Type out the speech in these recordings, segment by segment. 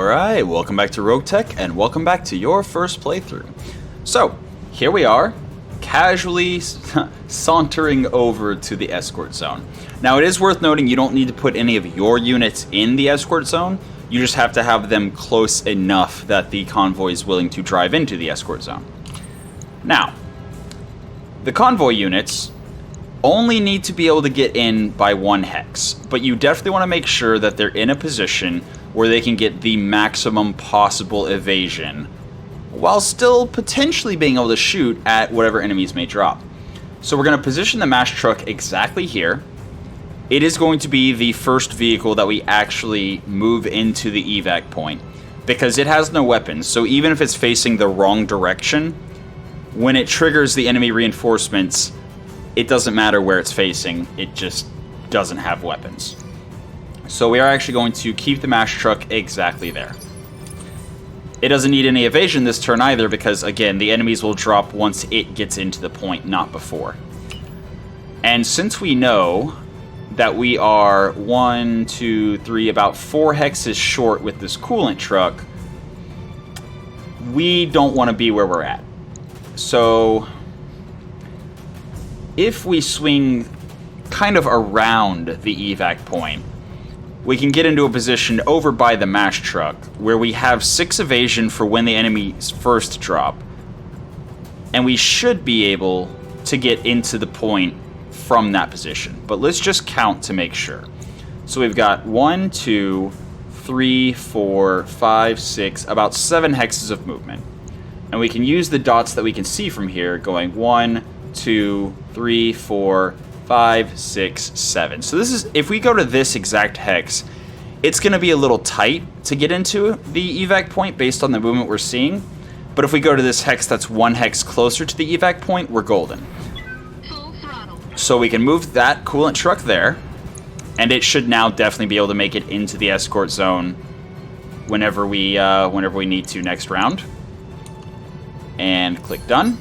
Alright, welcome back to Roguetech, and welcome back to your first playthrough. So, here we are, casually sauntering over to the escort zone. Now, it is worth noting you don't need to put any of your units in the escort zone, you just have to have them close enough that the convoy is willing to drive into the escort zone. Now, the convoy units only need to be able to get in by one hex, but you definitely want to make sure that they're in a position where they can get the maximum possible evasion while still potentially being able to shoot at whatever enemies may drop. So we're going to position the MASH truck exactly here. It is going to be the first vehicle that we actually move into the evac point because it has no weapons, so even if it's facing the wrong direction, when it triggers the enemy reinforcements, it doesn't matter where it's facing, it just doesn't have weapons. So we are actually going to keep the MASH truck exactly there. It doesn't need any evasion this turn either because, again, the enemies will drop once it gets into the point, not before. And since we know that we are 1, 2, 3, about 4 hexes short with this coolant truck, we don't want to be where we're at. So if we swing kind of around the evac point, we can get into a position over by the MASH truck where we have 6 evasion for when the enemies first drop. And we should be able to get into the point from that position. But let's just count to make sure. So we've got 1, 2, 3, 4, 5, 6, about 7 hexes of movement. And we can use the dots that we can see from here going 1, 2, 3, 4, 5, 6, 7. So this is, if we go to this exact hex, it's going to be a little tight to get into the evac point based on the movement we're seeing. But if we go to this hex that's 1 hex closer to the evac point, we're golden. So we can move that coolant truck there, and it should now definitely be able to make it into the escort zone whenever we need to next round. And click done.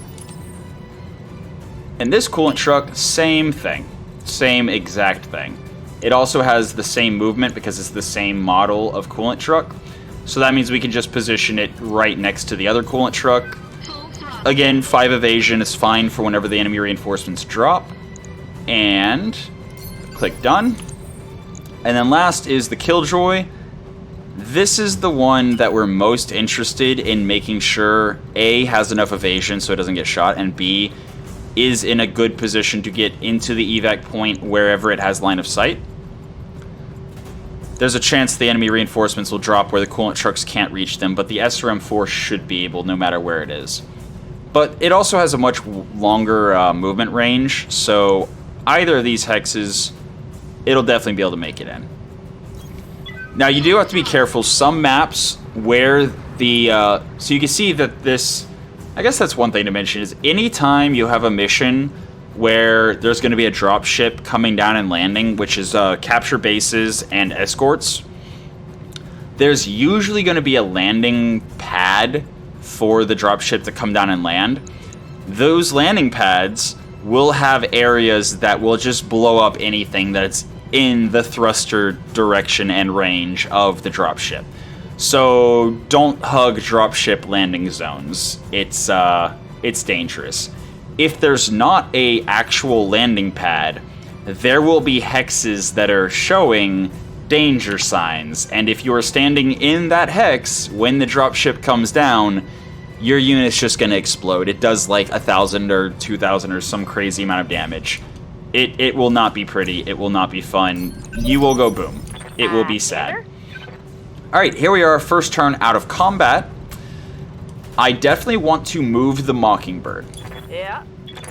And this coolant truck, same thing. Same exact thing. It also has the same movement because it's the same model of coolant truck. So that means we can just position it right next to the other coolant truck. Again, 5 evasion is fine for whenever the enemy reinforcements drop. And click done. And then last is the Killjoy. This is the one that we're most interested in making sure A, has enough evasion so it doesn't get shot, and B, is in a good position to get into the evac point wherever it has line of sight. There's a chance the enemy reinforcements will drop where the coolant trucks can't reach them, but the SRM-4 should be able no matter where it is. But it also has a much longer movement range, so either of these hexes, it'll definitely be able to make it in. Now you do have to be careful. Some maps where the... so you can see that this... I guess that's one thing to mention, is anytime you have a mission where there's going to be a dropship coming down and landing, which is capture bases and escorts, there's usually going to be a landing pad for the dropship to come down and land. Those landing pads will have areas that will just blow up anything that's in the thruster direction and range of the dropship. So don't hug dropship landing zones. It's dangerous. If there's not a actual landing pad, there will be hexes that are showing danger signs, and if you are standing in that hex when the dropship comes down, your unit's just going to explode. It does like 1,000 or 2,000 or some crazy amount of damage. It will not be pretty. It will not be fun. You will go boom. It will be sad. Alright, here we are, first turn out of combat. I definitely want to move the Mockingbird. Yeah.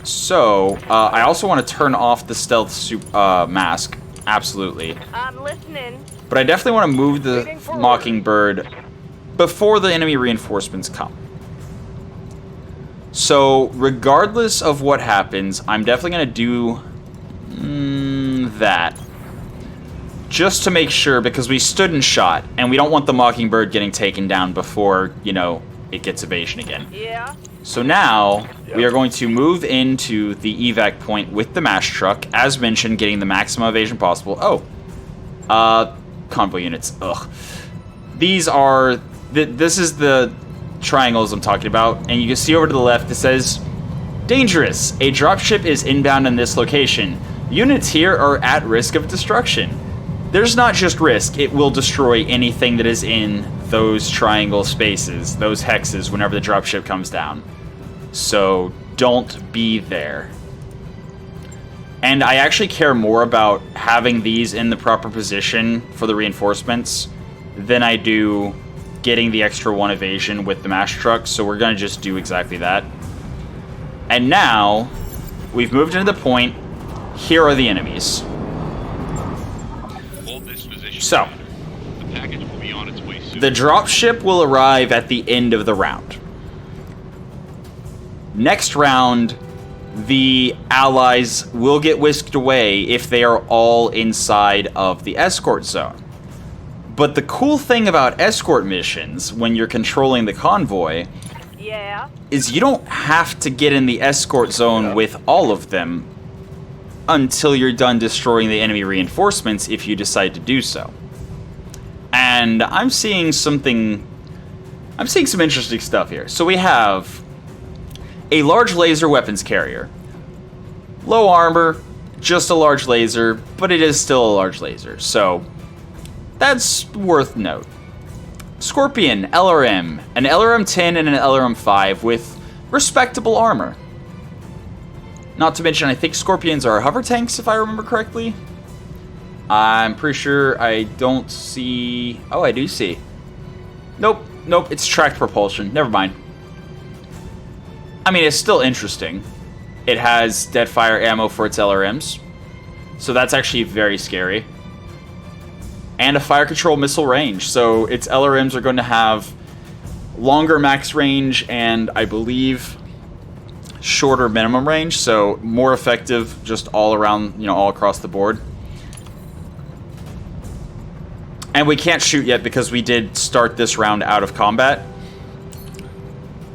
So, I also want to turn off the stealth mask. Absolutely. I'm listening. But I definitely want to move the Mockingbird before the enemy reinforcements come. So, regardless of what happens, I'm definitely going to do that. Just to make sure, because we stood and shot, and we don't want the Mockingbird getting taken down before, you know, it gets evasion again. Yeah. So now, we are going to move into the evac point with the MASH truck, as mentioned, getting the maximum evasion possible. Oh. Convoy units. Ugh. These are... This is the triangles I'm talking about, and you can see over to the left it says, dangerous. A dropship is inbound in this location. Units here are at risk of destruction. There's not just risk, it will destroy anything that is in those triangle spaces, those hexes, whenever the dropship comes down. So don't be there. And I actually care more about having these in the proper position for the reinforcements than I do getting the extra 1 evasion with the mash trucks, so we're going to just do exactly that. And now, we've moved into the point. Here are the enemies. Hold this position. So, the package will be on its way soon. The dropship will arrive at the end of the round. Next round, the allies will get whisked away if they are all inside of the escort zone. But the cool thing about escort missions, when you're controlling the convoy, is you don't have to get in the escort zone with all of them until you're done destroying the enemy reinforcements if you decide to do so. And I'm seeing some interesting stuff here. So we have a large laser weapons carrier. Low armor, just a large laser, but it is still a large laser, so that's worth note. Scorpion, LRM, an LRM-10 and an LRM-5 with respectable armor. Not to mention, I think Scorpions are hover tanks, if I remember correctly. I'm pretty sure I don't see... Oh, I do see. Nope, it's tracked propulsion. Never mind. I mean, it's still interesting. It has deadfire ammo for its LRMs, so that's actually very scary. And a fire control missile range, so its LRMs are going to have longer max range and, I believe, shorter minimum range, so more effective just all around, all across the board. And we can't shoot yet because we did start this round out of combat.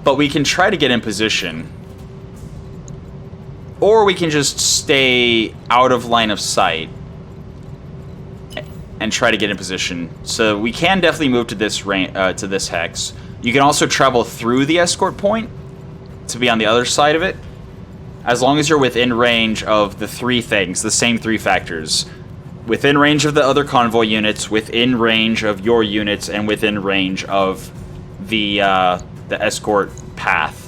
But we can try to get in position. Or we can just stay out of line of sight and try to get in position. So we can definitely move to this hex. You can also travel through the escort point to be on the other side of it, as long as you're within range of the 3 things, the same 3 factors. Within range of the other convoy units, within range of your units, and within range of the escort path.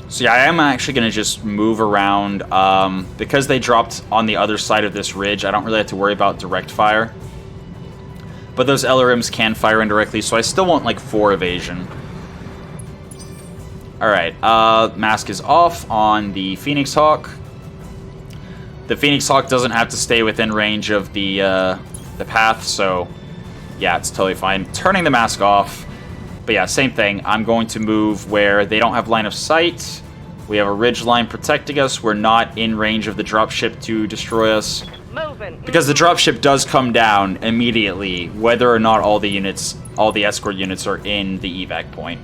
So yeah, I am actually going to just move around. Because they dropped on the other side of this ridge, I don't really have to worry about direct fire. But those LRMs can fire indirectly, so I still want like 4 evasion. Alright, mask is off on the Phoenix Hawk. The Phoenix Hawk doesn't have to stay within range of the path, so yeah, it's totally fine. Turning the mask off. But yeah, same thing. I'm going to move where they don't have line of sight. We have a ridge line protecting us. We're not in range of the dropship to destroy us. Because the dropship does come down immediately, whether or not all the escort units are in the evac point.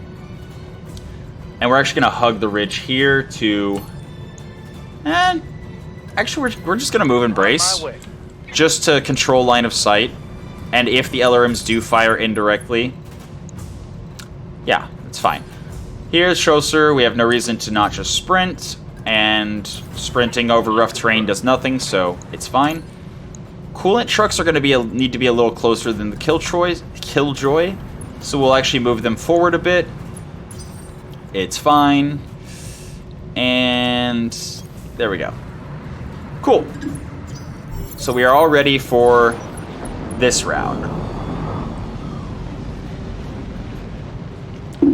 And we're actually going to hug the ridge here to... And actually, we're just going to move Embrace. Just to control line of sight. And if the LRMs do fire indirectly... Yeah, it's fine. Here's Chaucer. We have no reason to not just sprint, and sprinting over rough terrain does nothing, so it's fine. Coolant trucks are going to need to be a little closer than the Killjoy, so we'll actually move them forward a bit. It's fine. And there we go. Cool. So we are all ready for this round.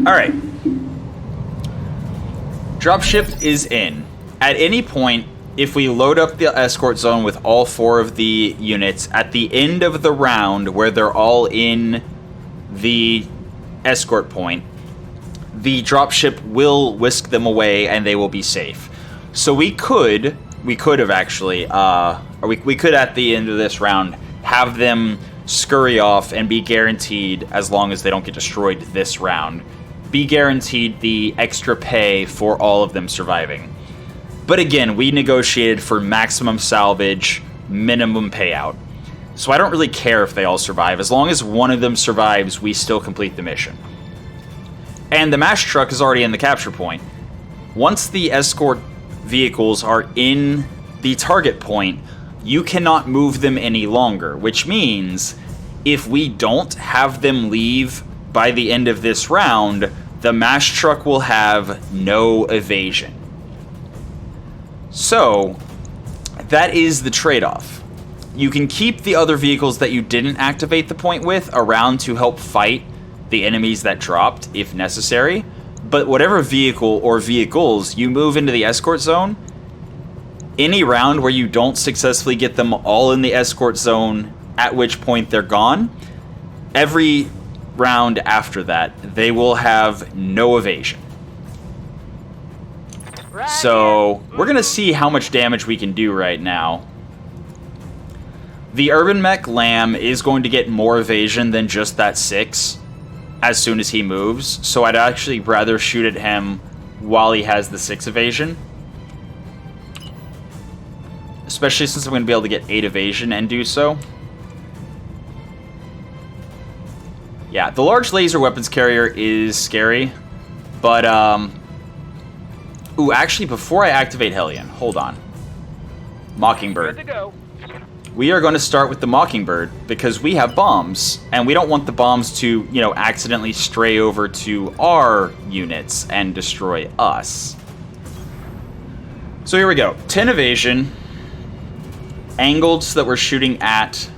Alright. Dropship is in. At any point, if we load up the escort zone with all 4 of the units, at the end of the round, where they're all in the escort point, the dropship will whisk them away and they will be safe. So we could have actually, we could at the end of this round have them scurry off and be guaranteed, as long as they don't get destroyed this round, be guaranteed the extra pay for all of them surviving. But again, we negotiated for maximum salvage, minimum payout. So I don't really care if they all survive. As long as one of them survives, we still complete the mission. And the MASH truck is already in the capture point. Once the escort vehicles are in the target point, you cannot move them any longer, which means if we don't have them leave by the end of this round, the MASH truck will have no evasion. So, that is the trade-off. You can keep the other vehicles that you didn't activate the point with around to help fight the enemies that dropped, if necessary, but whatever vehicle or vehicles you move into the escort zone, any round where you don't successfully get them all in the escort zone, at which point they're gone, every round after that, they will have no evasion. So, we're going to see how much damage we can do right now. The Urban Mech Lamb is going to get more evasion than just that 6 as soon as he moves, so I'd actually rather shoot at him while he has the 6 evasion. Especially since I'm going to be able to get 8 evasion and do so. Yeah, the large laser weapons carrier is scary, but, ooh, actually, before I activate Hellion, hold on. Mockingbird. Good to go. We are going to start with the Mockingbird, because we have bombs, and we don't want the bombs to, you know, accidentally stray over to our units and destroy us. So here we go. 10 evasion. Angled so that we're shooting at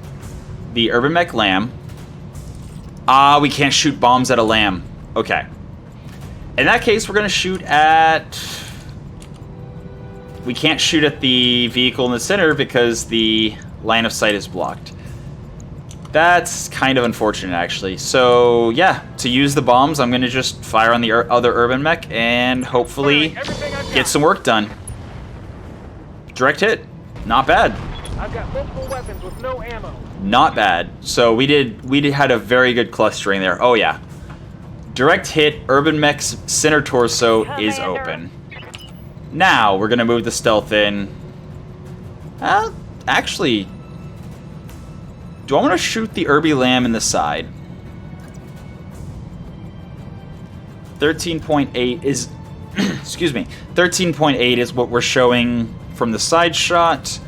the Urban Mech Lamb. Ah, we can't shoot bombs at a lamb. Okay. In that case, we're going to shoot at... We can't shoot at the vehicle in the center because the line of sight is blocked. That's kind of unfortunate, actually. So, yeah, to use the bombs, I'm going to just fire on the other Urban Mech and hopefully get some work done. Direct hit. Not bad. I've got multiple weapons with no ammo. Not bad. So we had a very good clustering there. Oh yeah. Direct hit, Urban Mech's center torso is open. Now we're gonna move the stealth in. Actually, do I want to shoot the Urby Lamb in the side? 13.8 is, excuse me, 13.8 is what we're showing from the side shot.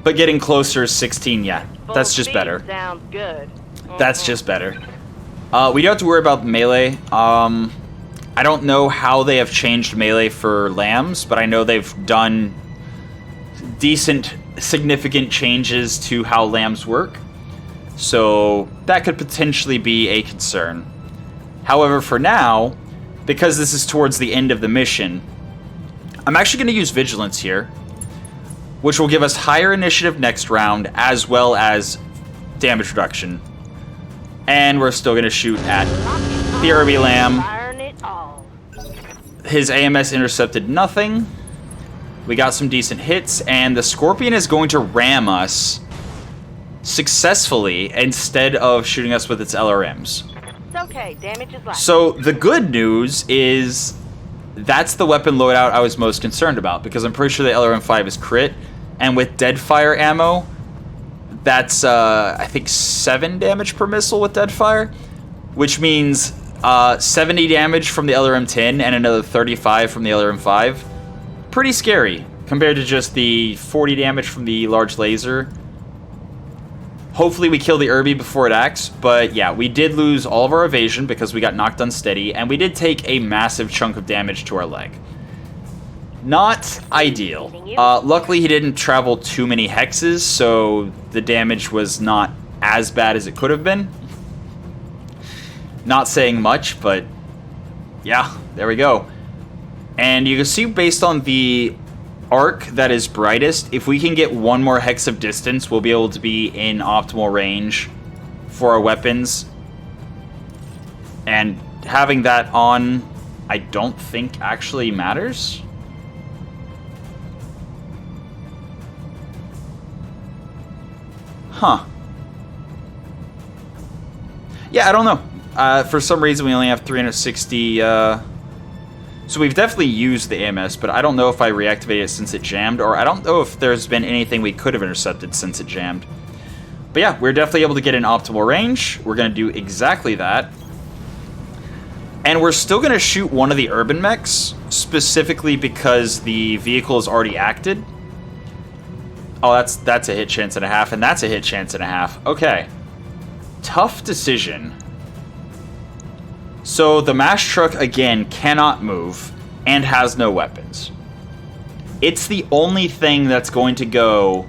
But getting closer is 16, yeah. That's just better. Sounds good. That's just better. We don't have to worry about melee. I don't know how they have changed melee for lambs, but I know they've done decent, significant changes to how lambs work. So that could potentially be a concern. However, for now, because this is towards the end of the mission, I'm actually going to use Vigilance here, which will give us higher initiative next round, as well as damage reduction. And we're still going to shoot at the Urby Lamb. His AMS intercepted nothing. We got some decent hits, and the Scorpion is going to ram us successfully instead of shooting us with its LRMs. It's okay, damage is light. So the good news is that's the weapon loadout I was most concerned about, because I'm pretty sure the LRM-5 is crit, and with Deadfire ammo, that's, I think, 7 damage per missile with Deadfire, which means 70 damage from the LRM-10 and another 35 from the LRM-5. Pretty scary, compared to just the 40 damage from the large laser. Hopefully we kill the Urby before it acts, but yeah, we did lose all of our evasion because we got knocked unsteady, and we did take a massive chunk of damage to our leg. Not ideal. Luckily he didn't travel too many hexes, so the damage was not as bad as it could have been. Not saying much, but yeah, there we go. And you can see based on the arc that is brightest, if we can get one more hex of distance, we'll be able to be in optimal range for our weapons. And having that on, I don't think actually matters. Huh. Yeah, I don't know. For some reason, we only have 360... So we've definitely used the AMS, but I don't know if I reactivated it since it jammed, or I don't know if there's been anything we could have intercepted since it jammed. But yeah, we're definitely able to get an optimal range. We're going to do exactly that. And we're still going to shoot one of the urban mechs, specifically because the vehicle is already acted. Oh, that's a hit chance and a half, and that's a hit chance and a half. Okay. Tough decision. So the mash truck, again, cannot move and has no weapons. It's the only thing that's going to go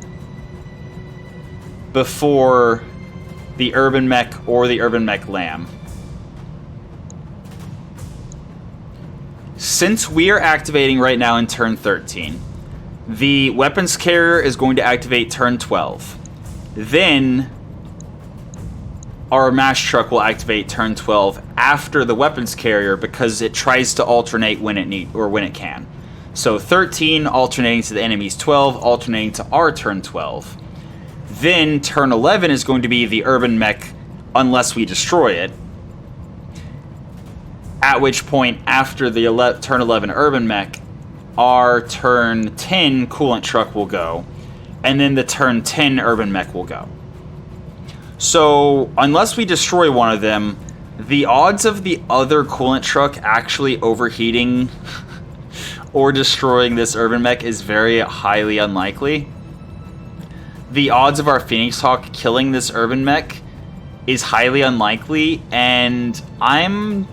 before the urban mech or the urban mech lamb. Since we are activating right now in turn 13, the weapons carrier is going to activate turn 12. Then our mash truck will activate turn 12 after the weapons carrier because it tries to alternate when it can. So 13 alternating to the enemy's 12, alternating to our turn 12. Then turn 11 is going to be the urban mech unless we destroy it. At which point, after the turn 11 urban mech, our turn 10 coolant truck will go. And then the turn 10 urban mech will go. So, unless we destroy one of them, the odds of the other coolant truck actually overheating or destroying this urban mech is very highly unlikely. The odds of our Phoenix Hawk killing this urban mech is highly unlikely, and I'm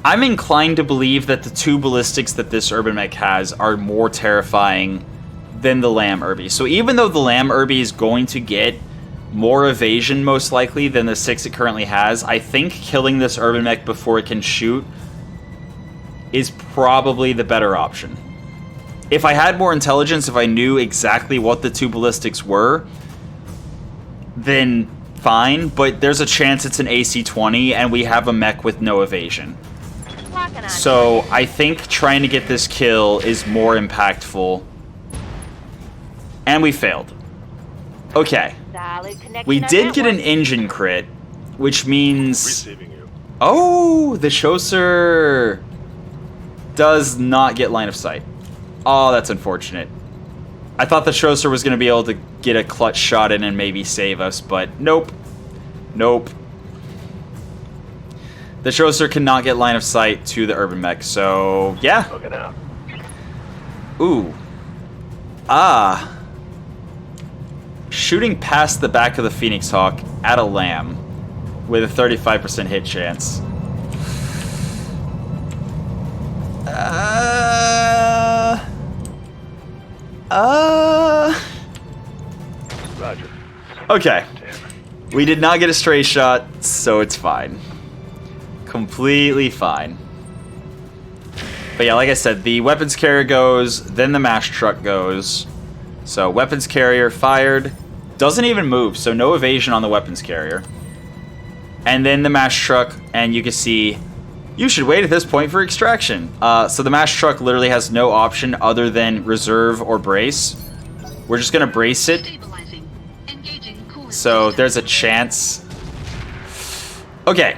inclined to believe that the two ballistics that this urban mech has are more terrifying than the Lamb Irby. So even though the Lamb Irby is going to get more evasion most likely than the 6 it currently has, I think killing this urban mech before it can shoot is probably the better option. If I had more intelligence, if I knew exactly what the two ballistics were, then fine, but there's a chance it's an AC-20 and we have a mech with no evasion. So I think trying to get this kill is more impactful. And we failed. Okay. We did get an engine crit, which means... Receiving you. Oh, the Chausser does not get line of sight. Oh, that's unfortunate. I thought the Chausser was going to be able to get a clutch shot in and maybe save us, but nope. Nope. The Chausser cannot get line of sight to the urban mech, so yeah. Look it out. Ooh. Ah. Shooting past the back of the Phoenix Hawk at a lamb with a 35% hit chance. Roger. Okay. We did not get a stray shot, so it's fine. Completely fine. But yeah, like I said, the weapons carrier goes, then the mash truck goes. So weapons carrier fired. Doesn't even move, so no evasion on the weapons carrier. And then the mash truck, and you can see... You should wait at this point for extraction. So the mash truck literally has no option other than reserve or brace. We're just going to brace it. So there's a chance. Okay.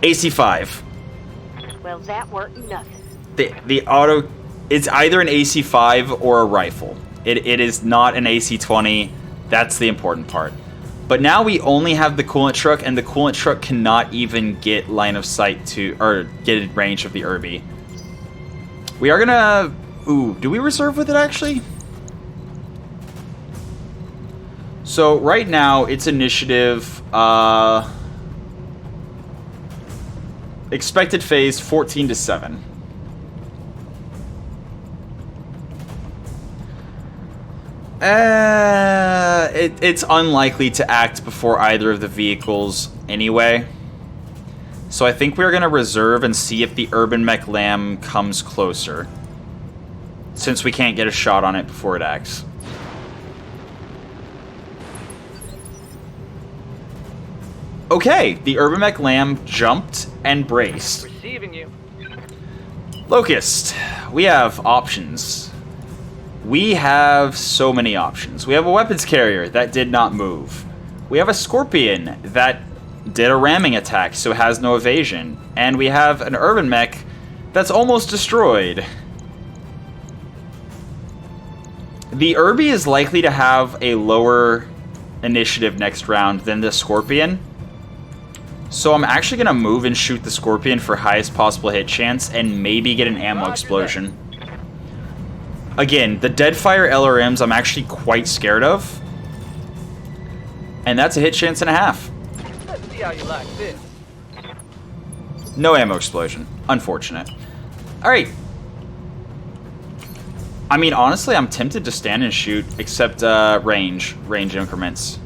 AC-5. Well, that weren't nothing. The auto... It's either an AC-5 or a rifle. It is not an AC-20. That's the important part. But now we only have the coolant truck, and the coolant truck cannot even get line of sight to, or get in range of the Irby. We are gonna... Ooh, do we reserve with it, actually? So, right now, it's initiative... expected phase 14-7. It's unlikely to act before either of the vehicles anyway. So I think we're going to reserve and see if the Urban Mech Lamb comes closer. Since we can't get a shot on it before it acts. Okay, the Urban Mech Lamb jumped and braced. Receiving you. Locust, we have options. We have so many options. We have a weapons carrier that did not move. We have a Scorpion that did a ramming attack, so has no evasion. And we have an Urban Mech that's almost destroyed. The Irby is likely to have a lower initiative next round than the Scorpion. So I'm actually going to move and shoot the Scorpion for highest possible hit chance and maybe get an ammo explosion. Again, the Deadfire LRMs I'm actually quite scared of. And that's a hit chance and a half. Let's see how you like this. No ammo explosion. Unfortunate. Alright. I mean, honestly, I'm tempted to stand and shoot, except range increments.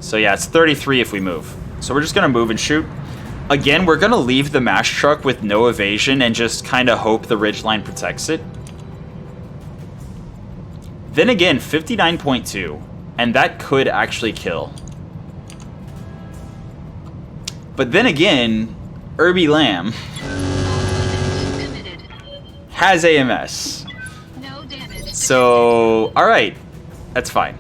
So yeah, it's 33 if we move. So we're just going to move and shoot. Again, we're going to leave the MASH truck with no evasion and just kind of hope the ridgeline protects it. Then again, 59.2. And that could actually kill. But then again, Irby Lamb has AMS. No damage. So, alright. That's fine.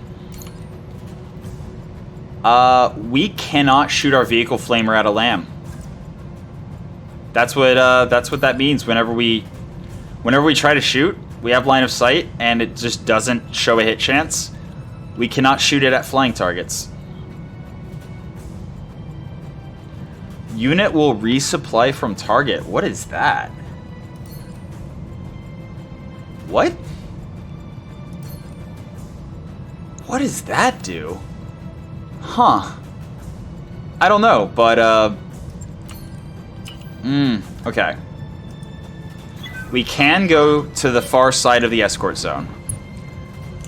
We cannot shoot our vehicle flamer at a lamb. That's what that means. Whenever we try to shoot, we have line of sight and it just doesn't show a hit chance. We cannot shoot it at flying targets. Unit will resupply from target. What is that? What? What does that do? Huh. I don't know, but, okay. We can go to the far side of the escort zone.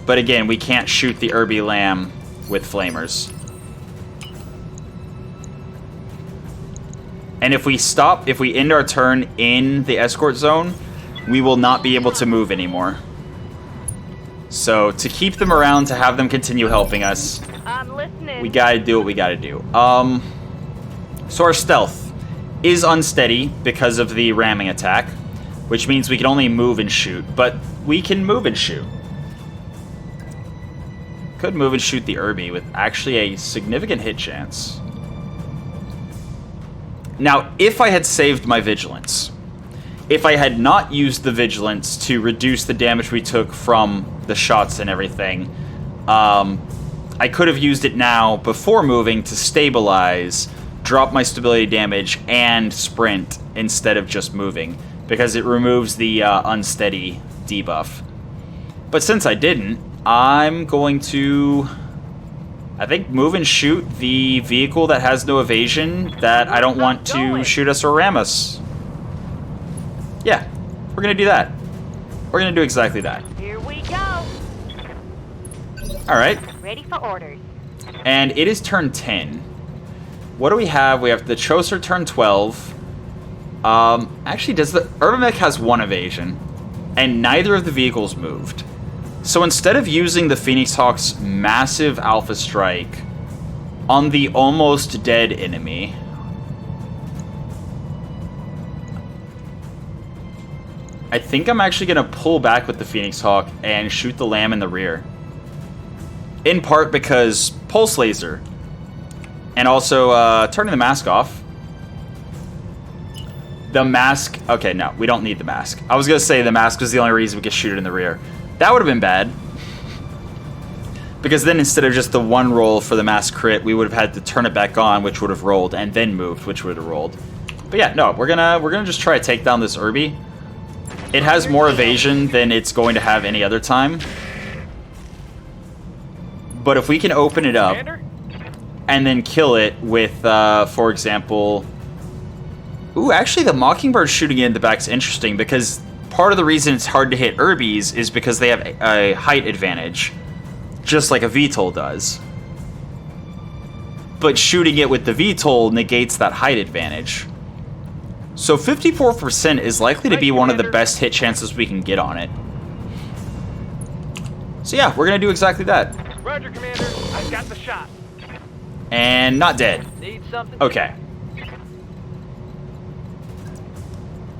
But again, we can't shoot the Irby Lamb with flamers. And if we end our turn in the escort zone, we will not be able to move anymore. So, to keep them around, to have them continue helping us, I'm listening. we gotta do what we gotta do. So our stealth is unsteady because of the ramming attack, which means we can only move and shoot, but we can move and shoot. Could move and shoot the Irby with actually a significant hit chance. Now, if I had saved my Vigilance, if I had not used the Vigilance to reduce the damage we took from the shots and everything, I could have used it now before moving to stabilize, drop my stability damage, and sprint instead of just moving, because it removes the unsteady debuff. But since I didn't, I'm going to, I think, move and shoot the vehicle that has no evasion that I don't want to shoot us or ram us. Yeah, we're going to do that. We're going to do exactly that. Here we go. Alright. Ready for orders. And it is turn 10. What do we have? We have the Chaucer turn 12. Actually, the Battlemech has 1 evasion, and neither of the vehicles moved. So instead of using the Phoenix Hawk's massive Alpha Strike on the almost dead enemy, I think I'm actually going to pull back with the Phoenix Hawk and shoot the Lamb in the rear. In part because Pulse Laser, and also turning the mask off. The mask, okay, no, we don't need the mask. I was going to say the mask was the only reason we could shoot it in the rear. That would have been bad. Because then instead of just the 1 roll for the mask crit, we would have had to turn it back on, which would have rolled, and then moved, which would have rolled. But yeah, no, we're gonna just try to take down this Irby. It has more evasion than it's going to have any other time. But if we can open it up and then kill it with, for example... Ooh, actually the Mockingbird shooting it in the back is interesting, because part of the reason it's hard to hit Irbies is because they have a height advantage, just like a VTOL does. But shooting it with the VTOL negates that height advantage. So 54% is likely to be one of the best hit chances we can get on it. So yeah, we're going to do exactly that. Roger, Commander. I've got the shot. And not dead. Need something? Okay.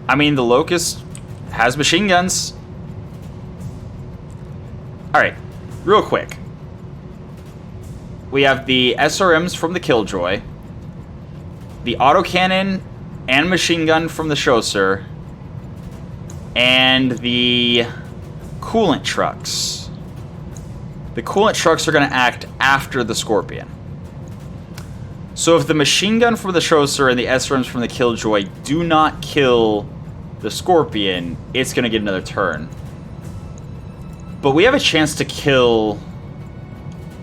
I mean, the Locust has machine guns. Alright, real quick. We have the SRMs from the Killjoy, the autocannon and machine gun from the Chaucer, and the coolant trucks. The coolant trucks are going to act after the Scorpion. So if the machine gun from the Tracer and the SRMs from the Killjoy do not kill the Scorpion, it's going to get another turn. But we have a chance to kill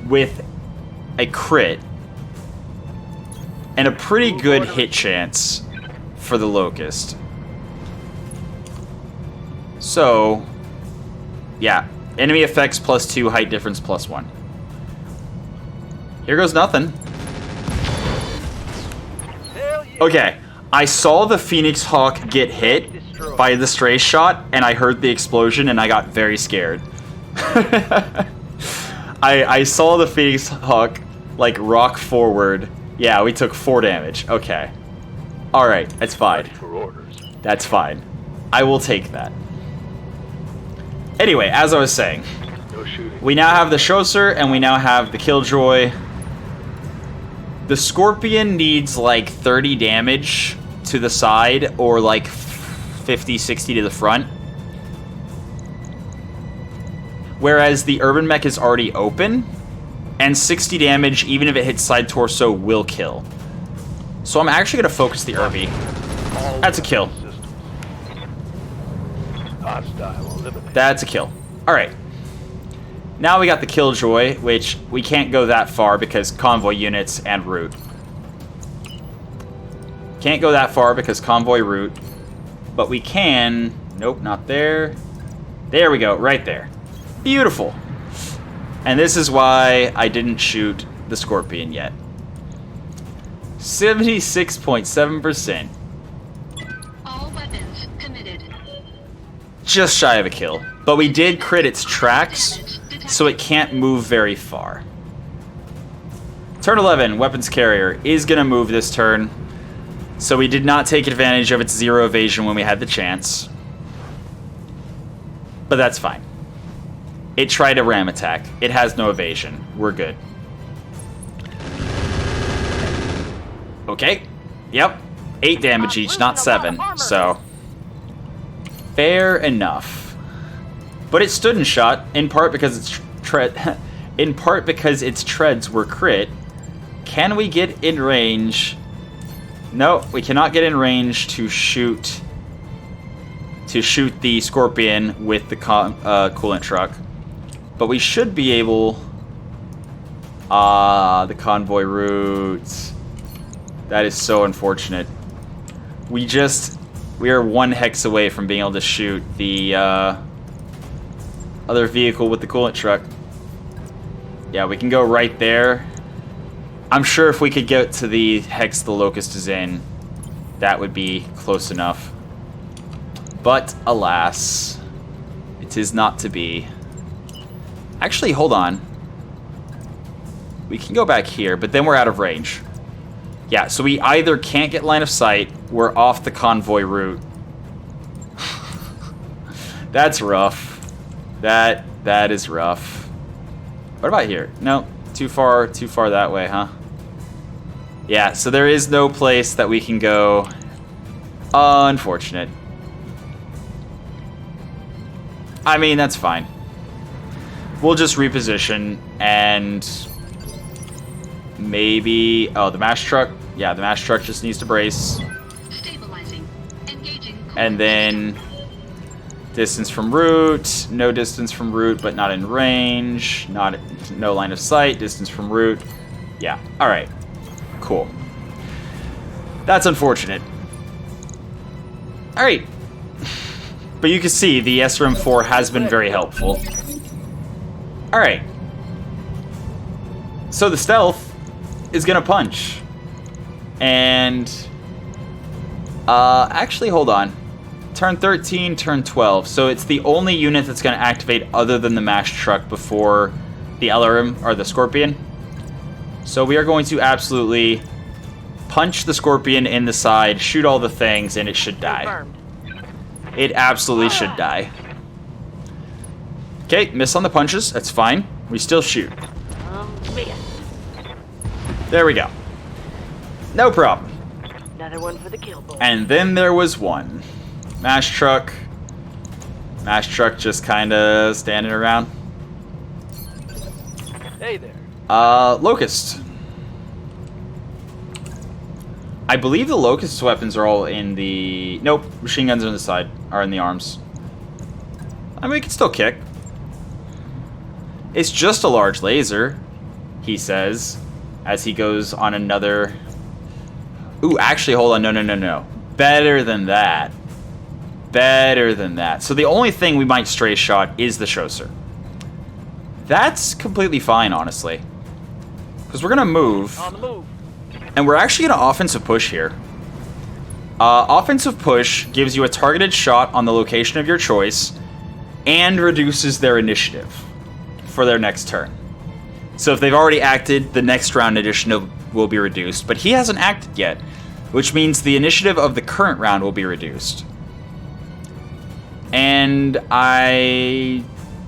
with a crit and a pretty good hit chance for the Locust. So, yeah. Enemy effects +2, height difference +1. Here goes nothing. Okay, I saw the Phoenix Hawk get hit by the stray shot, and I heard the explosion, and I got very scared. I saw the Phoenix Hawk, like, rock forward. Yeah, we took 4 damage. Okay. Alright, that's fine. For orders. That's fine. I will take that. Anyway, as I was saying, No shooting. we now have the Tracer, and we now have the Killjoy. The Scorpion needs like 30 damage to the side or like 50, 60 to the front. Whereas the Urban Mech is already open, and 60 damage, even if it hits side torso, will kill. So I'm actually going to focus the Urby. That's a kill. Hostile eliminated. That's a kill. Alright. Now we got the Killjoy, which we can't go that far because convoy units and route. Can't go that far because convoy route. But we can... Nope, not there. There we go, right there. Beautiful. And this is why I didn't shoot the Scorpion yet. 76.7%. All weapons committed. Just shy of a kill. But we did crit its tracks, so it can't move very far. Turn 11, Weapons Carrier, is going to move this turn. So we did not take advantage of its 0 evasion when we had the chance. But that's fine. It tried a ram attack. It has no evasion. We're good. Okay. Yep. 8 damage each, not 7. So, fair enough. But it stood and shot, in part because its its treads were crit. Can we get in range? No, we cannot get in range to shoot the Scorpion with the coolant truck. But we should be able... the convoy route. That is so unfortunate. We are 1 hex away from being able to shoot the other vehicle with the coolant truck. Yeah, we can go right there. I'm sure if we could get to the hex the Locust is in, that would be close enough. But, alas, it is not to be. Actually, hold on. We can go back here, but then we're out of range. Yeah, so we either can't get line of sight, we're off the convoy route. That's rough. That is rough. What about here? No, too far that way, huh? Yeah, so there is no place that we can go. Unfortunate. I mean, that's fine. We'll just reposition and maybe... Oh, the mash truck. Yeah, the mash truck just needs to brace. Stabilizing. Engaging. And then distance from route. No distance from route, but not in range. No line of sight. Distance from route. Yeah. All right. Cool. That's unfortunate. All right. But you can see the SRM-4 has been very helpful. All right. So the stealth is gonna punch. And actually, hold on. Turn 13, turn 12. So it's the only unit that's gonna activate other than the mash truck before the LRM or the Scorpion. So we are going to absolutely punch the Scorpion in the side, shoot all the things, and it should die. Confirmed. It absolutely should die. Okay, miss on the punches. That's fine. We still shoot. Miss. There we go. No problem. Another one for the kill boy. And then there was one. Mash truck. Mash truck just kind of standing around. Hey there. Locust. I believe the Locust weapons are all in the... Nope, machine guns are on the side, are in the arms. I mean, we can still kick. It's just a large laser, he says, as he goes on another... Ooh, actually, hold on, no. Better than that. Better than that. So the only thing we might stray shot is the Chasseur. That's completely fine, honestly. Because we're going to move. On the move. And we're actually going to offensive push here. Offensive push gives you a targeted shot on the location of your choice and reduces their initiative for their next turn. So if they've already acted, the next round initiative will be reduced. But he hasn't acted yet, which means the initiative of the current round will be reduced. And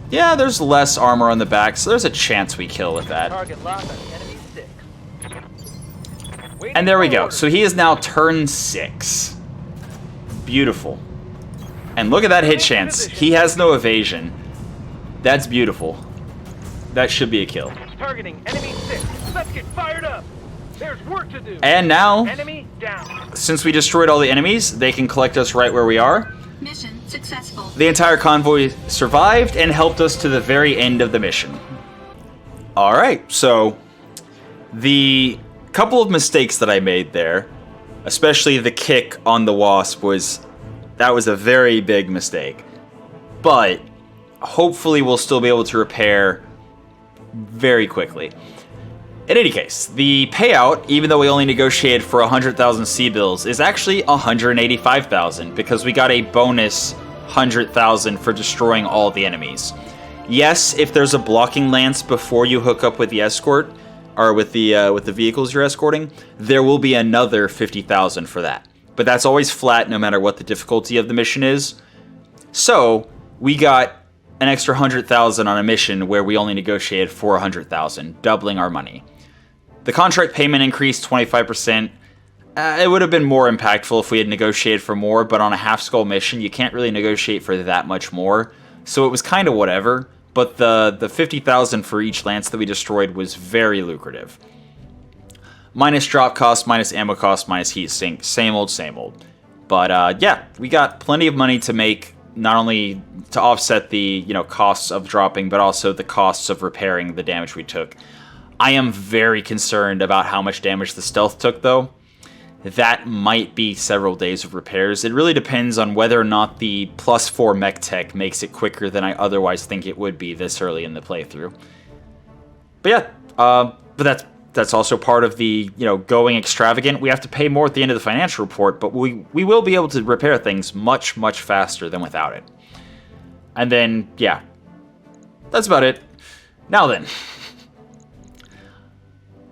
yeah, there's less armor on the back, so there's a chance we kill with that. Target locked on enemy 6. And there we go. So he is now turn 6. Beautiful. And look at that hit chance. He has no evasion. That's beautiful. That should be a kill. Targeting enemy 6. Let's get fired up. There's work to do. And now, Enemy down. since we destroyed all the enemies, they can collect us right where we are. Mission successful. The entire convoy survived and helped us to the very end of the mission. Alright, so the couple of mistakes that I made there, especially the kick on the Wasp, that was a very big mistake. But hopefully we'll still be able to repair very quickly. In any case, the payout, even though we only negotiated for 100,000 C-bills, is actually 185,000 because we got a bonus 100,000 for destroying all the enemies. Yes, if there's a blocking lance before you hook up with the escort, or with the vehicles you're escorting, there will be another 50,000 for that. But that's always flat no matter what the difficulty of the mission is. So, we got an extra 100,000 on a mission where we only negotiated for 100,000, doubling our money. The contract payment increased 25%. It would have been more impactful if we had negotiated for more, but on a half-skull mission, you can't really negotiate for that much more. So it was kind of whatever, but the 50,000 for each lance that we destroyed was very lucrative. Minus drop cost, minus ammo cost, minus heat sink, same old, same old. But yeah, we got plenty of money to make, not only to offset the costs of dropping, but also the costs of repairing the damage we took. I am very concerned about how much damage the stealth took, though. That might be several days of repairs. It really depends on whether or not the +4 mech tech makes it quicker than I otherwise think it would be this early in the playthrough. But yeah, but that's also part of the, going extravagant. We have to pay more at the end of the financial report, but we will be able to repair things much, much faster than without it. And then, yeah, that's about it. Now then.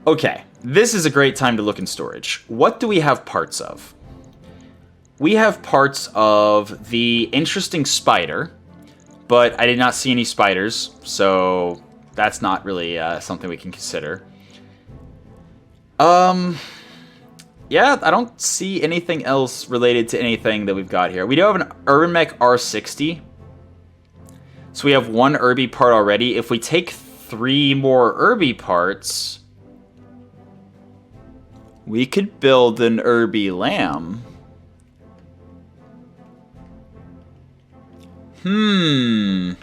Okay, this is a great time to look in storage. What do we have parts of? We have parts of the interesting spider, but I did not see any spiders, so that's not really something we can consider. Yeah, I don't see anything else related to anything that we've got here. We do have an Urban Mech R60. So we have one Irby part already. If we take 3 more Irby parts, we could build an Irby Lamb. I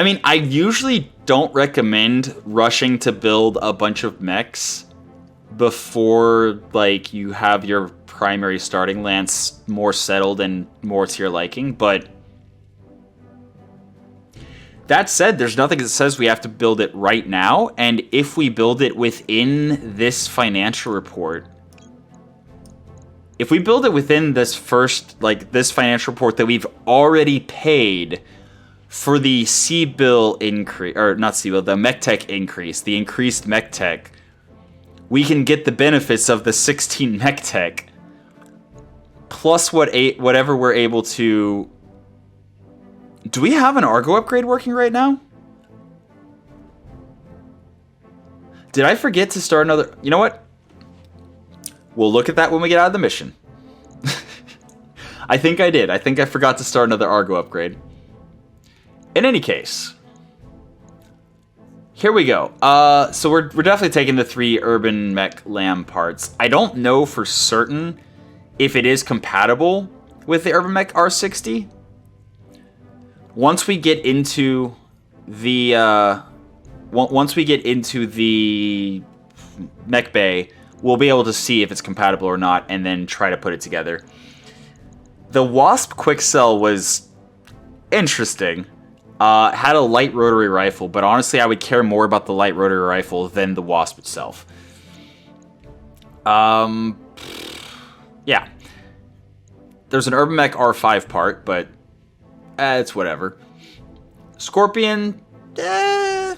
mean, I usually don't recommend rushing to build a bunch of mechs before, you have your primary starting lance more settled and more to your liking, but that said, there's nothing that says we have to build it right now, and if we build it within this financial report, if we build it within this this financial report that we've already paid for the C-bill increase, or not C-bill, the mech tech increase, the increased mech tech, we can get the benefits of the 16 mech tech, plus whatever we're able to... Do we have an Argo upgrade working right now? Did I forget to start another... You know what? We'll look at that when we get out of the mission. I think I did. I think I forgot to start another Argo upgrade. In any case, here we go. So we're definitely taking the 3 Urban Mech Lamb parts. I don't know for certain if it is compatible with the Urban Mech R60. Once we get into the mech bay, we'll be able to see if it's compatible or not, and then try to put it together. The Wasp Quick Cell was interesting. Had a light rotary rifle, but honestly, I would care more about the light rotary rifle than the Wasp itself. Yeah. There's an Urban Mech R5 part, but it's whatever. Scorpion, it's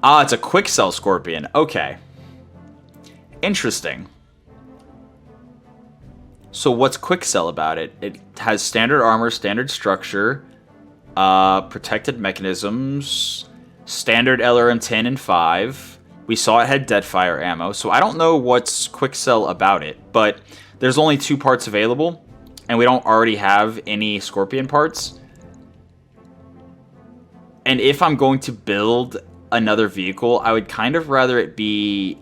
a quick cell Scorpion. Okay. Interesting. So what's quick cell about it? It has standard armor, standard structure, protected mechanisms, standard LRM 10 and 5. We saw it had Deadfire ammo, so I don't know what's quick cell about it, but there's only 2 parts available, and we don't already have any Scorpion parts. And if I'm going to build another vehicle, I would kind of rather it be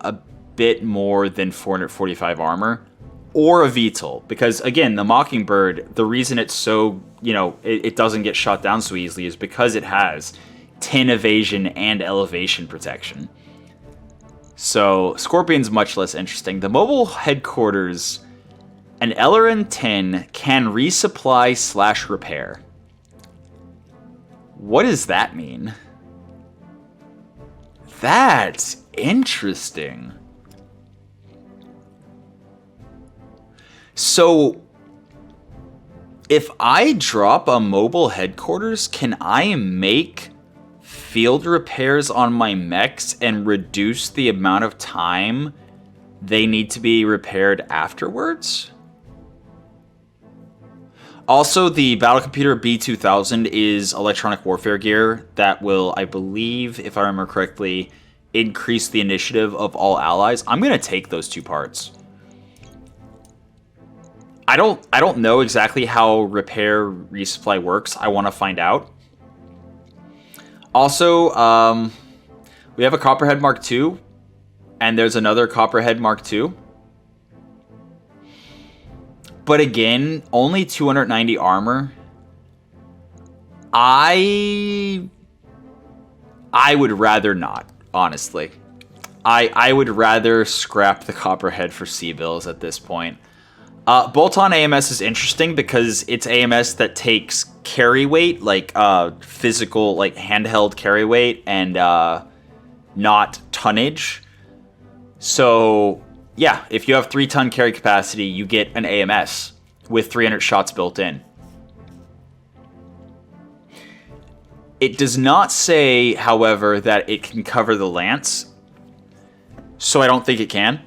a bit more than 445 armor, or a VTOL, because again, the Mockingbird, the reason it's so, it doesn't get shot down so easily is because it has 10 evasion and elevation protection. So Scorpion's much less interesting. The mobile headquarters, an LRN 10 can resupply / repair. What does that mean? That's interesting. So, if I drop a mobile headquarters, can I make field repairs on my mechs and reduce the amount of time they need to be repaired afterwards? Also, the battle computer B2000 is electronic warfare gear that will, I believe, if I remember correctly, increase the initiative of all allies. I'm going to take those 2 parts. I don't know exactly how repair resupply works. I want to find out. Also, we have a Copperhead Mark II, and there's another Copperhead Mark II. But again, only 290 armor. I would rather not, honestly. I would rather scrap the Copperhead for C-bills at this point. Bolt-on AMS is interesting because it's AMS that takes carry weight, like physical, like handheld carry weight, and not tonnage. So, yeah, if you have 3-ton carry capacity, you get an AMS with 300 shots built in. It does not say, however, that it can cover the lance, so I don't think it can.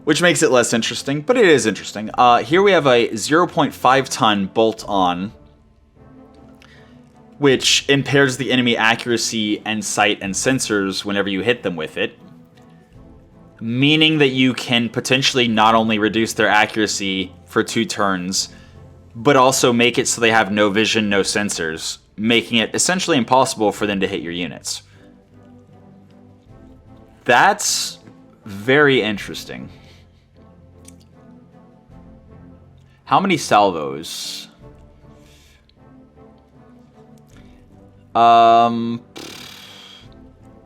Which makes it less interesting, but it is interesting. Here we have a 0.5-ton bolt-on, which impairs the enemy accuracy and sight and sensors whenever you hit them with it. Meaning that you can potentially not only reduce their accuracy for 2 turns, but also make it so they have no vision, no sensors, making it essentially impossible for them to hit your units. That's very interesting. How many salvos? It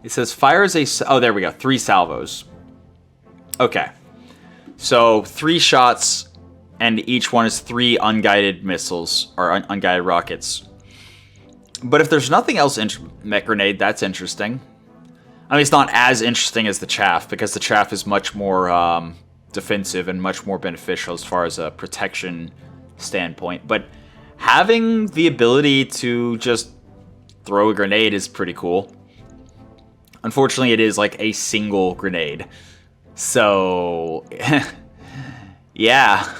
says fires a... Oh, there we go. 3 salvos. Okay. So 3 shots, and each one is 3 unguided missiles, or unguided rockets. But if there's nothing else in Mech Grenade, that's interesting. I mean, it's not as interesting as the Chaff, because the Chaff is much more defensive and much more beneficial as far as a protection standpoint. But having the ability to just throw a grenade is pretty cool. Unfortunately, it is like a single grenade. So, yeah.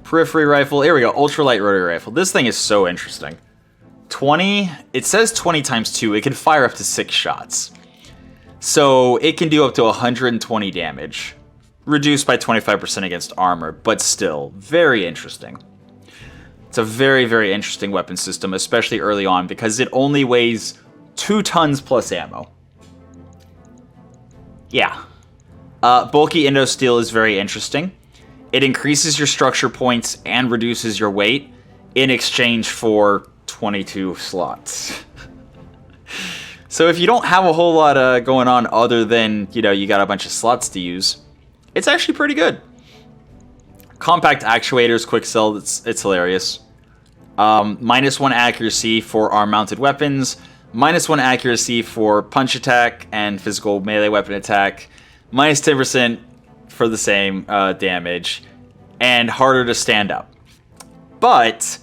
Periphery rifle. Here we go. Ultralight rotary rifle. This thing is so interesting. 20. It says 20 times 2. It can fire up to 6 shots. So it can do up to 120 damage, reduced by 25% against armor, but still very interesting. It's a very, very interesting weapon system, especially early on, because it only weighs 2 tons plus ammo. Yeah. Bulky Indo Steel is very interesting. It increases your structure points and reduces your weight in exchange for 22 slots. So if you don't have a whole lot going on other than, you know, you got a bunch of slots to use, it's actually pretty good. Compact actuators, quick sell, it's hilarious. -1 accuracy for arm-mounted weapons, -1 accuracy for punch attack and physical melee weapon attack, -10% for the same damage, and harder to stand up. But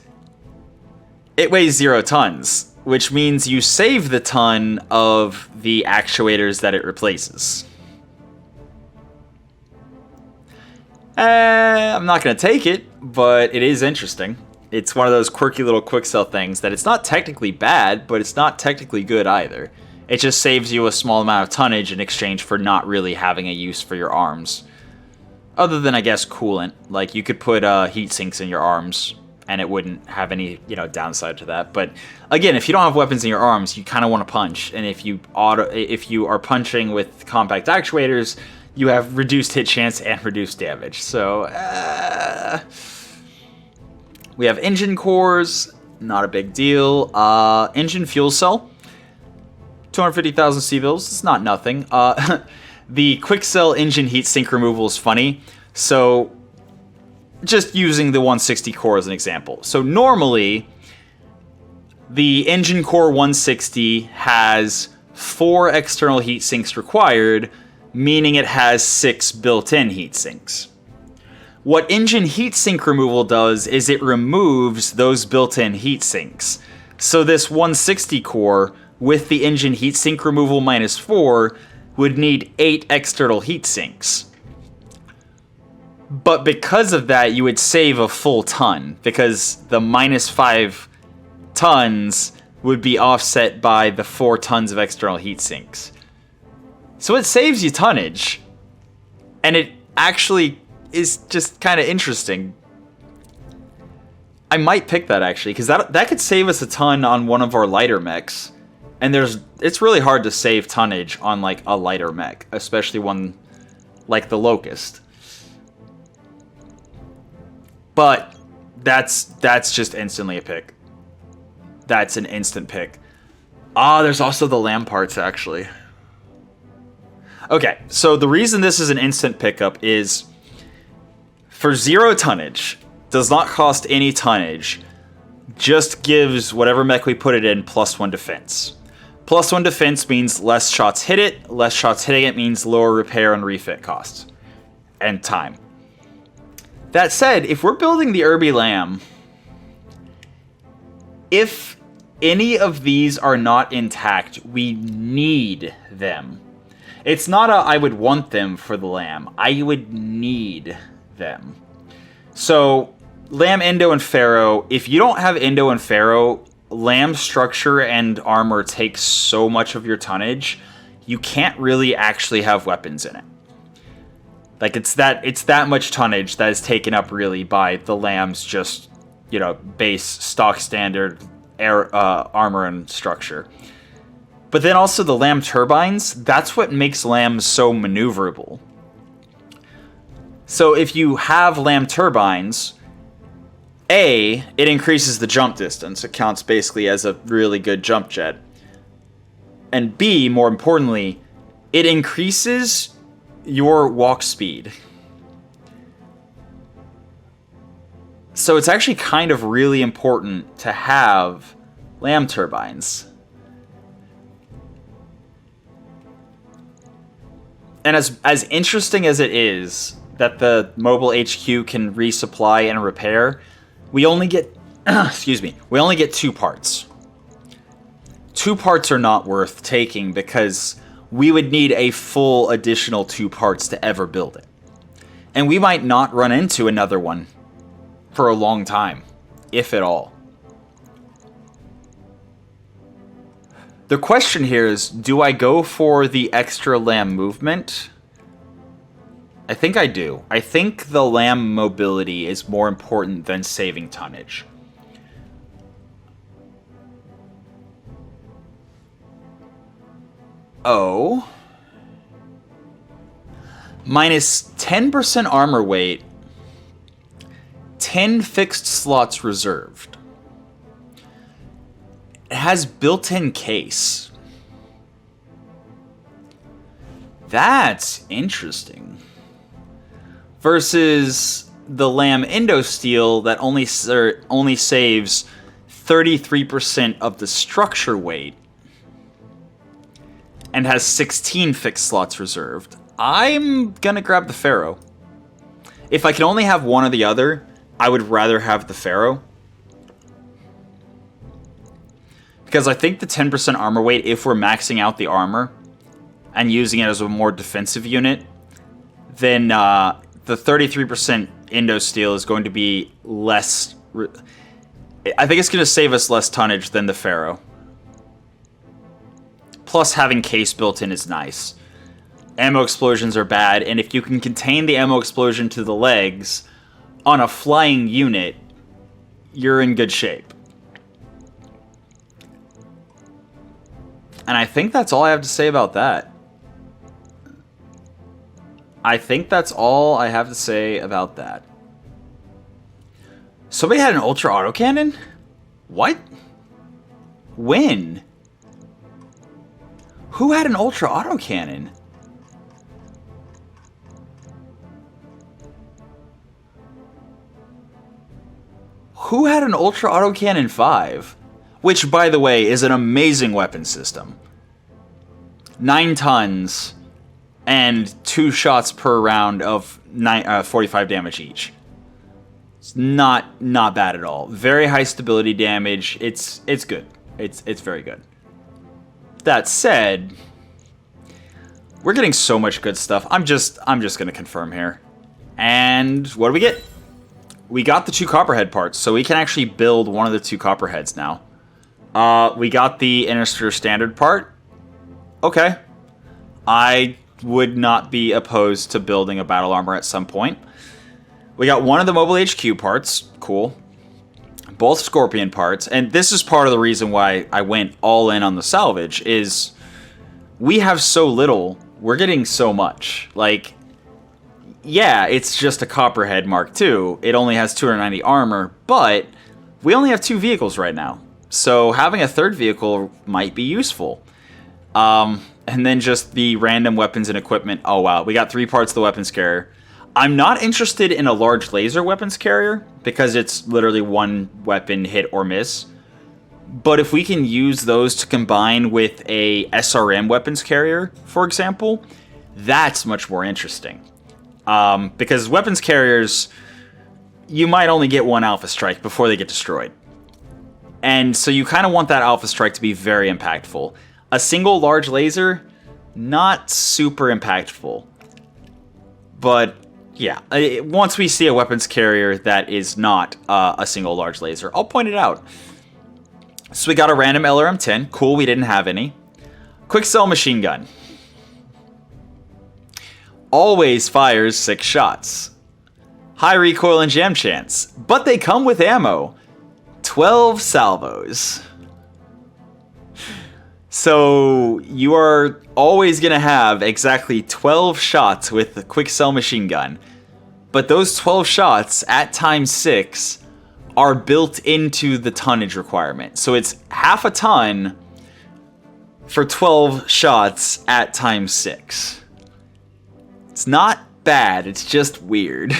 it weighs 0 tons, which means you save the ton of the actuators that it replaces. I'm not going to take it, but it is interesting. It's one of those quirky little quick sell things that it's not technically bad, but it's not technically good either. It just saves you a small amount of tonnage in exchange for not really having a use for your arms. Other than, I guess, coolant. Like, you could put heat sinks in your arms, and it wouldn't have any, you know, downside to that. But, again, if you don't have weapons in your arms, you kind of want to punch. And if you are punching with compact actuators, you have reduced hit chance and reduced damage. So, we have engine cores, not a big deal. Engine fuel cell, 250,000 C-bills, it's not nothing. The quick cell engine heat sink removal is funny. So, just using the 160 core as an example. So normally, the engine core 160 has 4 external heat sinks required, meaning it has 6 built-in heat sinks. What engine heatsink removal does is it removes those built-in heat sinks. So this 160 core, with the engine heatsink removal -4, would need 8 external heat sinks. But because of that, you would save a full ton, because the -5 tons would be offset by the 4 tons of external heat sinks. So it saves you tonnage. And it actually is just kind of interesting. I might pick that actually, because that could save us a ton on one of our lighter mechs. And it's really hard to save tonnage on like a lighter mech, especially one like the Locust. But that's just instantly a pick. That's an instant pick. There's also the lamb parts actually. Okay, so the reason this is an instant pickup is for 0 tonnage, does not cost any tonnage, just gives whatever mech we put it in +1 defense. +1 defense means less shots hit it, less shots hitting it means lower repair and refit costs. And time. That said, if we're building the Irby Lamb, if any of these are not intact, we need them. It's not I would want them for the Lamb. I would need them. So, Lamb, Indo, and Pharaoh, if you don't have Indo and Pharaoh, Lamb structure and armor takes so much of your tonnage, you can't really actually have weapons in it. Like, it's that much tonnage that is taken up really by the Lamb's just, you know, base, stock standard armor and structure. But then also the Lamb turbines, that's what makes Lamb so maneuverable. So if you have Lamb turbines, A, it increases the jump distance. It counts basically as a really good jump jet. And B, more importantly, it increases your walk speed. So it's actually kind of really important to have Lamb turbines. And as interesting as it is that the mobile HQ can resupply and repair, we only get we only get 2 parts. 2 parts are not worth taking because we would need a full additional 2 parts to ever build it. And we might not run into another one for a long time, if at all. The question here is, do I go for the extra LAM movement? I think I do. I think the LAM mobility is more important than saving tonnage. Oh. Minus 10% armor weight. 10 fixed slots reserved. It has built-in case. That's interesting. Versus the LAM Indosteel that only saves 33% of the structure weight and has 16 fixed slots reserved. I'm gonna grab the Pharaoh. If I can only have one or the other, I would rather have the Pharaoh. Because I think the 10% armor weight, if we're maxing out the armor and using it as a more defensive unit, then the 33% Indosteel is going to be less... I think it's going to save us less tonnage than the Pharaoh. Plus, having case built in is nice. Ammo explosions are bad, and if you can contain the ammo explosion to the legs on a flying unit, you're in good shape. And I think that's all I have to say about that. I think that's all I have to say about that. Somebody had an ultra autocannon? What? When? Who had an ultra autocannon? Who had an ultra autocannon 5? Which, by the way, is an amazing weapon system. 9 tons and 2 shots per round of 45 damage each. It's not bad at all. Very high stability damage. It's good. It's very good. That said, we're getting so much good stuff. I'm just gonna confirm here. And what do we get? We got the 2 copperhead parts, so we can actually build one of the 2 copperheads now. We got the Innister standard part. Okay. I would not be opposed to building a battle armor at some point. We got one of the Mobile HQ parts. Cool. Both Scorpion parts. And this is part of the reason why I went all in on the salvage, is we have so little, we're getting so much. Like, yeah, it's just a Copperhead Mark II. It only has 290 armor, but we only have 2 vehicles right now. So having a 3rd vehicle might be useful. And then just the random weapons and equipment. Oh wow, we got 3 parts of the weapons carrier. I'm not interested in a large laser weapons carrier because it's literally 1 weapon hit or miss. But if we can use those to combine with a SRM weapons carrier, for example, that's much more interesting. Because weapons carriers, you might only get 1 Alpha Strike before they get destroyed. And so you kind of want that Alpha Strike to be very impactful. A single large laser, not super impactful. But yeah, once we see a weapons carrier that is not a single large laser, I'll point it out. So we got a random LRM-10. Cool, we didn't have any. Quick Cell Machine Gun. Always fires 6 shots. High recoil and jam chance. But they come with ammo. 12 salvos. So you are always going to have exactly 12 shots with the Quick Cell Machine Gun. But those 12 shots at times 6 are built into the tonnage requirement. So it's half a ton for 12 shots at times 6. It's not bad, it's just weird.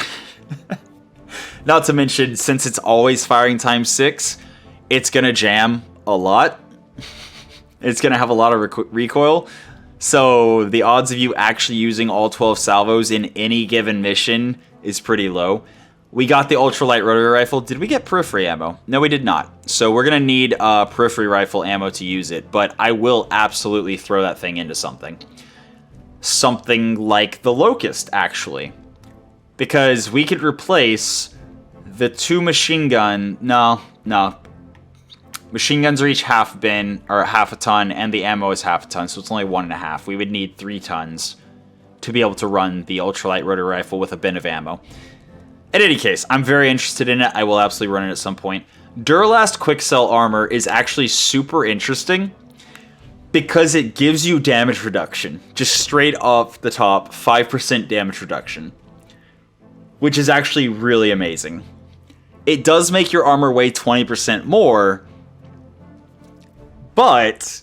Not to mention, since it's always firing times 6, it's going to jam a lot. It's going to have a lot of recoil. So the odds of you actually using all 12 salvos in any given mission is pretty low. We got the ultralight rotary rifle. Did we get periphery ammo? No, we did not. So we're going to need periphery rifle ammo to use it. But I will absolutely throw that thing into something. Something like the Locust, actually. Because we could replace the 2 machine gun... No. machine guns are each half bin, or half a ton, and the ammo is half a ton, so it's only 1.5. We would need 3 tons to be able to run the ultralight rotary rifle with a bin of ammo. In any case, I'm very interested in it. I will absolutely run it at some point. Duralast Quick Cell Armor is actually super interesting because it gives you damage reduction. Just straight off the top, 5% damage reduction. Which is actually really amazing. It does make your armor weigh 20% more, but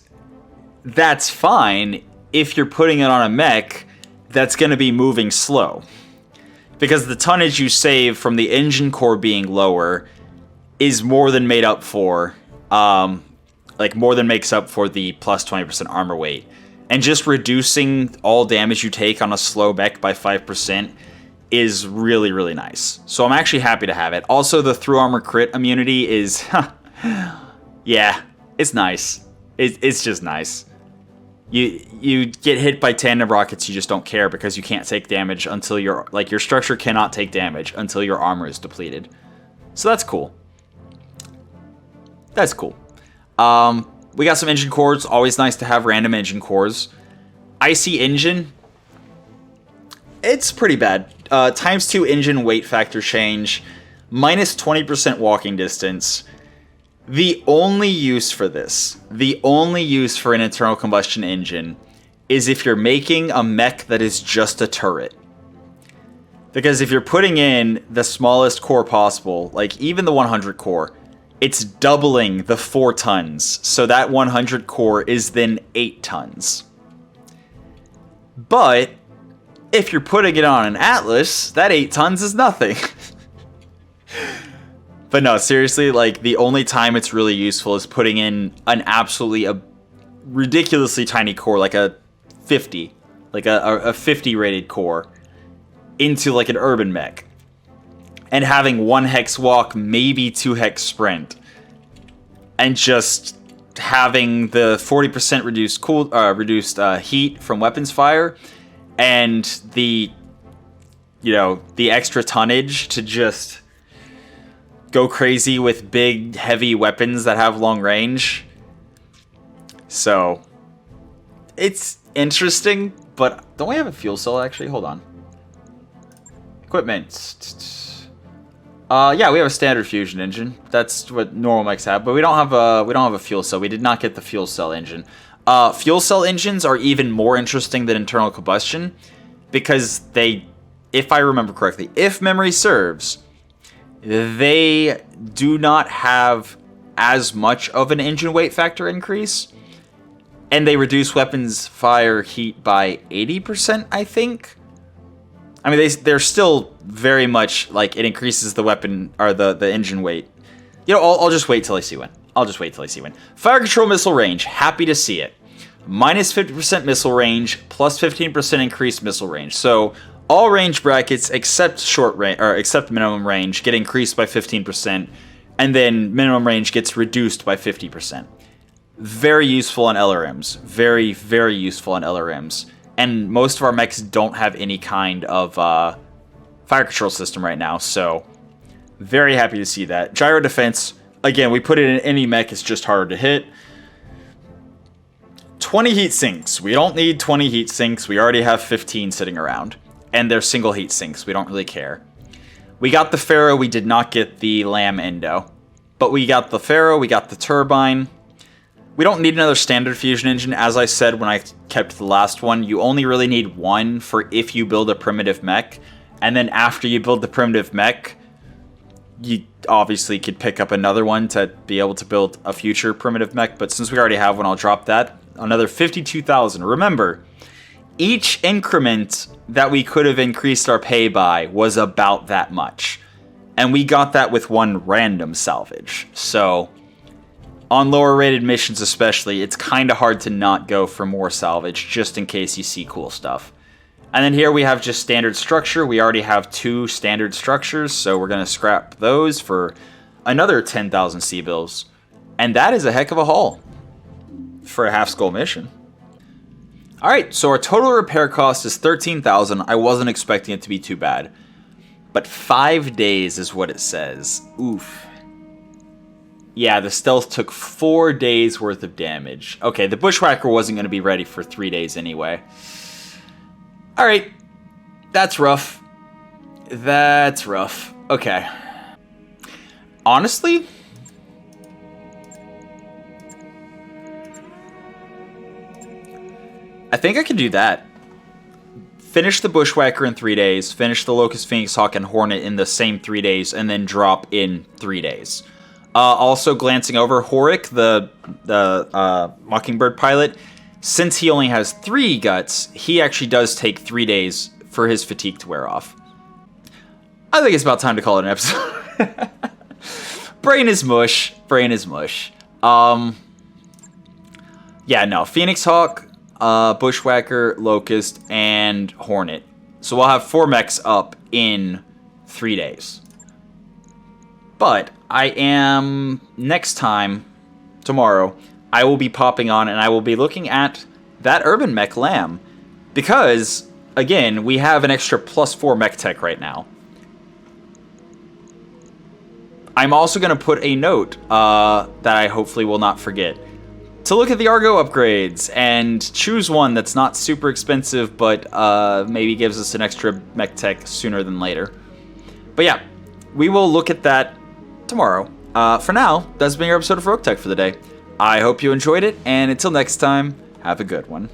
that's fine if you're putting it on a mech that's going to be moving slow. Because the tonnage you save from the engine core being lower is more than made up for, more than makes up for the plus 20% armor weight. And just reducing all damage you take on a slow mech by 5% is really, really nice. So I'm actually happy to have it. Also, the through armor crit immunity is, yeah, it's nice. It's just nice. You get hit by tandem rockets, you just don't care because you can't take damage until your structure cannot take damage until your armor is depleted. So that's cool. That's cool. We got some engine cores. Always nice to have random engine cores. Icy engine. It's pretty bad. ×2 engine weight factor change. Minus 20% walking distance. The only use for this, the only use for an internal combustion engine, is if you're making a mech that is just a turret. Because if you're putting in the smallest core possible, like even the 100 core, it's doubling the 4 tons. So that 100 core is then 8 tons. But if you're putting it on an Atlas, that 8 tons is nothing. But no, seriously, like, the only time it's really useful is putting in an absolutely ridiculously tiny core, like a 50. Like a 50 rated core into, like, an urban mech. And having 1 hex walk, maybe 2 hex sprint. And just having the 40% reduced heat from weapons fire. And the extra tonnage to just go crazy with big, heavy weapons that have long range. So, it's interesting, but don't we have a fuel cell, actually? Hold on. Equipment. Yeah, we have a standard fusion engine. That's what normal mechs have, but we don't have a fuel cell. We did not get the fuel cell engine. Fuel cell engines are even more interesting than internal combustion because they, if I remember correctly, if memory serves, they do not have as much of an engine weight factor increase, and they reduce weapons fire heat by 80%, I think. I mean, they're still very much, like, it increases the weapon, or the engine weight. You know, I'll just wait till I see one. Fire control missile range, happy to see it. Minus 50% missile range, plus 15% increased missile range. So, all range brackets except short range, or except minimum range, get increased by 15%, and then minimum range gets reduced by 50%. Very useful on LRMs. Very, very useful on LRMs. And most of our mechs don't have any kind of fire control system right now, so very happy to see that. Gyro defense, again, we put it in any mech, it's just harder to hit. 20 heat sinks. We don't need 20 heat sinks. We already have 15 sitting around. And they're single heat sinks. We don't really care. We got the Pharaoh. We did not get the Lamb Endo. But we got the Pharaoh. We got the Turbine. We don't need another standard fusion engine. As I said when I kept the last one, you only really need 1 for if you build a primitive mech. And then after you build the primitive mech, you obviously could pick up another one to be able to build a future primitive mech. But since we already have one, I'll drop that. Another 52,000. Remember, each increment that we could have increased our pay by was about that much. And we got that with 1 random salvage. So, on lower rated missions especially, it's kind of hard to not go for more salvage just in case you see cool stuff. And then here we have just standard structure. We already have 2 standard structures, so we're going to scrap those for another 10,000 C-bills. And that is a heck of a haul for a half-skull mission. Alright, so our total repair cost is 13,000. I wasn't expecting it to be too bad. But 5 days is what it says. Oof. Yeah, the stealth took 4 days worth of damage. Okay, the bushwhacker wasn't going to be ready for 3 days anyway. Alright. That's rough. That's rough. Okay. Honestly, I think I can do that. Finish the Bushwhacker in 3 days, finish the Locust, Phoenix Hawk, and Hornet in the same 3 days, and then drop in 3 days. Also, glancing over, Horik, the Mockingbird pilot, since he only has 3 guts, he actually does take 3 days for his fatigue to wear off. I think it's about time to call it an episode. Brain is mush. Brain is mush. Yeah, no. Phoenix Hawk, Bushwhacker, Locust, and Hornet. So we'll have 4 mechs up in 3 days. But I am, next time, tomorrow, I will be popping on and I will be looking at that Urban Mech Lamb. Because, again, we have an extra +4 mech tech right now. I'm also going to put a note that I hopefully will not forget. To look at the Argo upgrades and choose one that's not super expensive, but maybe gives us an extra mech tech sooner than later. But yeah, we will look at that tomorrow. For now, that's been your episode of Roguetech for the day. I hope you enjoyed it, and until next time, have a good one.